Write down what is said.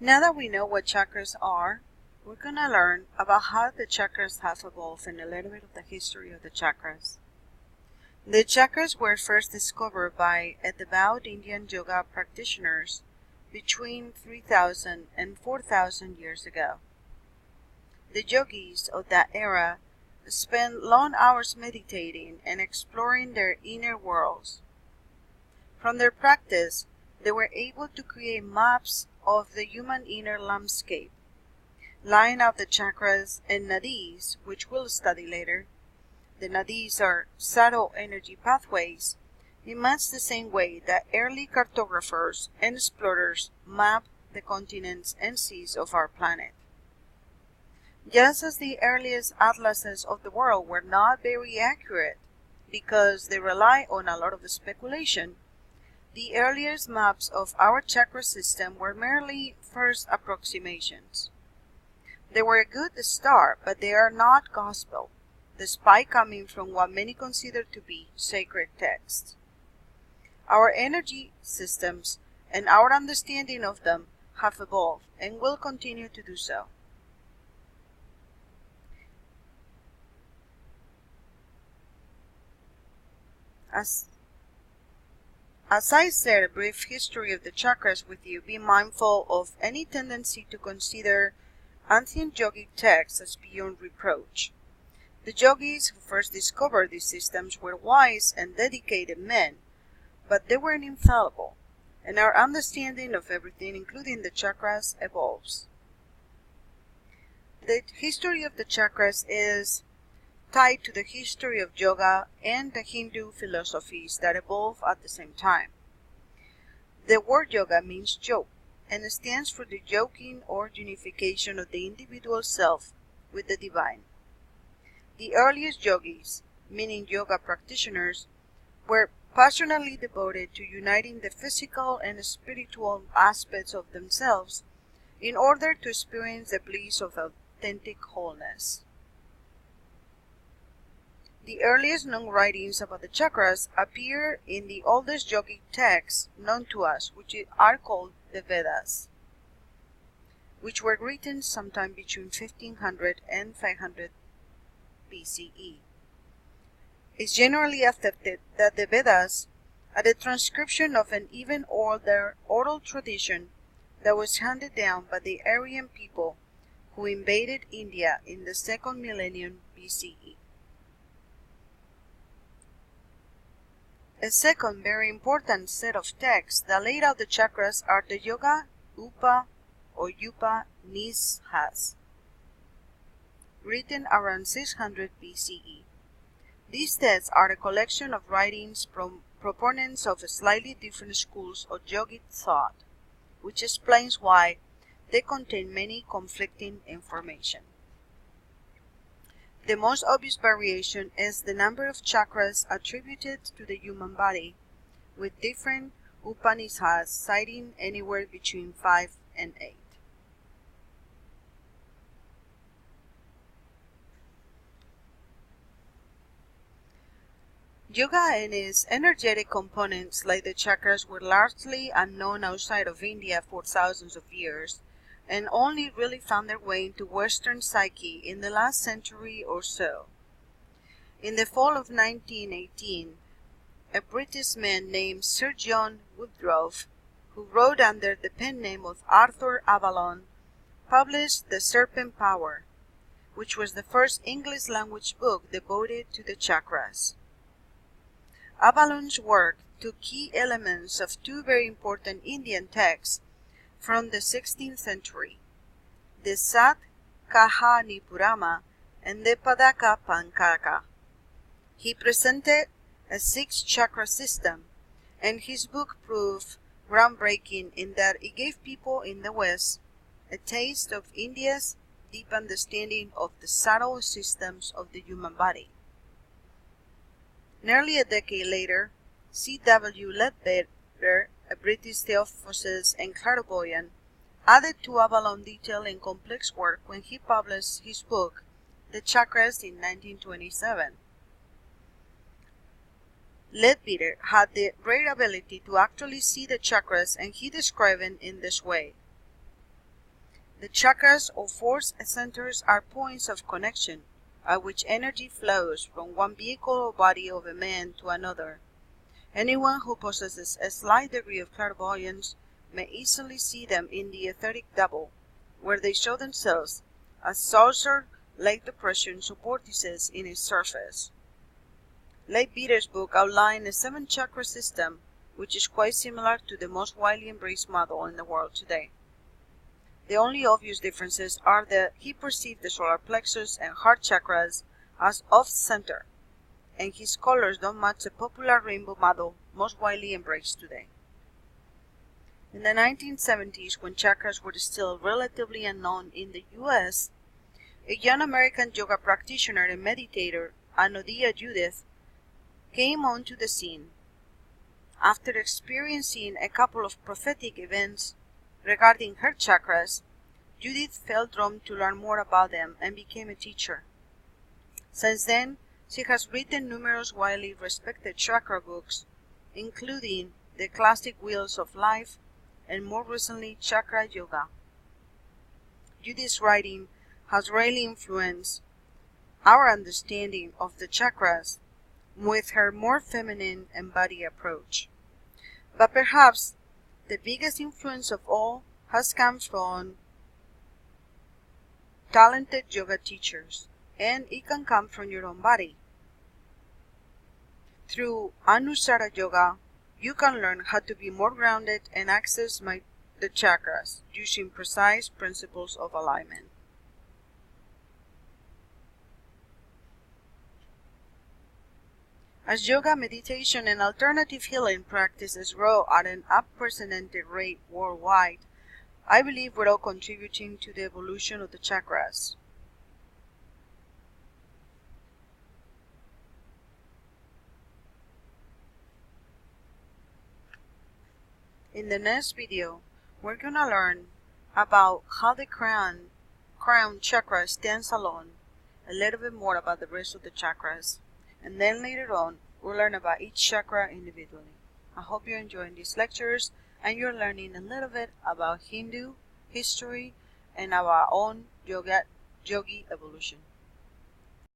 Now that we know what chakras are, we're going to learn about how the chakras have evolved and a little bit of the history of the chakras. The chakras were first discovered by devout Indian yoga practitioners between 3,000 and 4,000 years ago. The yogis of that era spent long hours meditating and exploring their inner worlds. From their practice, they were able to create maps of the human inner landscape, line out the chakras and nadis, which we'll study later. The nadis are subtle energy pathways in much the same way that early cartographers and explorers mapped the continents and seas of our planet. Just as the earliest atlases of the world were not very accurate because they rely on a lot of speculation, the earliest maps of our chakra system were merely first approximations. They were a good start, but they are not gospel, despite coming from what many consider to be sacred texts. Our energy systems and our understanding of them have evolved and will continue to do so. As I said, a brief history of the chakras with you, be mindful of any tendency to consider ancient yogic texts as beyond reproach. The yogis who first discovered these systems were wise and dedicated men, but they weren't infallible, and our understanding of everything, including the chakras, evolves. The history of the chakras is tied to the history of yoga and the Hindu philosophies that evolve at the same time. The word yoga means yoke and stands for the yoking or unification of the individual self with the divine. The earliest yogis, meaning yoga practitioners, were passionately devoted to uniting the physical and spiritual aspects of themselves in order to experience the bliss of authentic wholeness. The earliest known writings about the chakras appear in the oldest yogic texts known to us, which are called the Vedas, which were written sometime between 1500 and 500 BCE. It's generally accepted that the Vedas are the transcription of an even older oral tradition that was handed down by the Aryan people who invaded India in the second millennium BCE. A second very important set of texts that laid out the chakras are the Yoga Upanishads, written around 600 BCE. These texts are a collection of writings from proponents of slightly different schools of yogic thought, which explains why they contain many conflicting information. The most obvious variation is the number of chakras attributed to the human body, with different Upanishads citing anywhere between 5 and 8. Yoga and its energetic components, like the chakras, were largely unknown outside of India for thousands of years, and only really found their way into Western psyche in the last century or so. In the fall of 1918, a British man named Sir John Woodroffe, who wrote under the pen name of Arthur Avalon, published The Serpent Power, which was the first English-language book devoted to the chakras. Avalon's work took key elements of two very important Indian texts from the 16th century, the Sat Kahanipurama and the Padaka Pankaka. He presented a 6-chakra system, and his book proved groundbreaking in that it gave people in the West a taste of India's deep understanding of the subtle systems of the human body. Nearly a decade later, C.W. Ledbetter, a British theosophist and clairvoyant, added to Avalon detail and complex work when he published his book, The Chakras, in 1927. Ledbetter had the rare ability to actually see the chakras, and he described it in this way. The chakras or force centers are points of connection at which energy flows from one vehicle or body of a man to another. Anyone who possesses a slight degree of clairvoyance may easily see them in the etheric double, where they show themselves as saucer-like depressions or vortices in its surface. Leitbieder's book outlined a 7-chakra system, which is quite similar to the most widely embraced model in the world today. The only obvious differences are that he perceived the solar plexus and heart chakras as off-center, and his colors don't match the popular rainbow model most widely embraced today. In the 1970s, when chakras were still relatively unknown in the US, a young American yoga practitioner and meditator, Anodia Judith, came onto the scene. After experiencing a couple of prophetic events regarding her chakras, Judith felt drawn to learn more about them and became a teacher. Since then, she has written numerous widely respected chakra books, including The Classic Wheels of Life and more recently Chakra Yoga. Judith's writing has greatly influenced our understanding of the chakras with her more feminine and body approach. But perhaps the biggest influence of all has come from talented yoga teachers, and it can come from your own body. Through Anusara Yoga, you can learn how to be more grounded and access the chakras using precise principles of alignment. As yoga, meditation, and alternative healing practices grow at an unprecedented rate worldwide, I believe we're all contributing to the evolution of the chakras. In the next video, we're gonna learn about how the crown chakra stands alone, a little bit more about the rest of the chakras, and then later on, we'll learn about each chakra individually. I hope you're enjoying these lectures and you're learning a little bit about Hindu history and our own yogi evolution.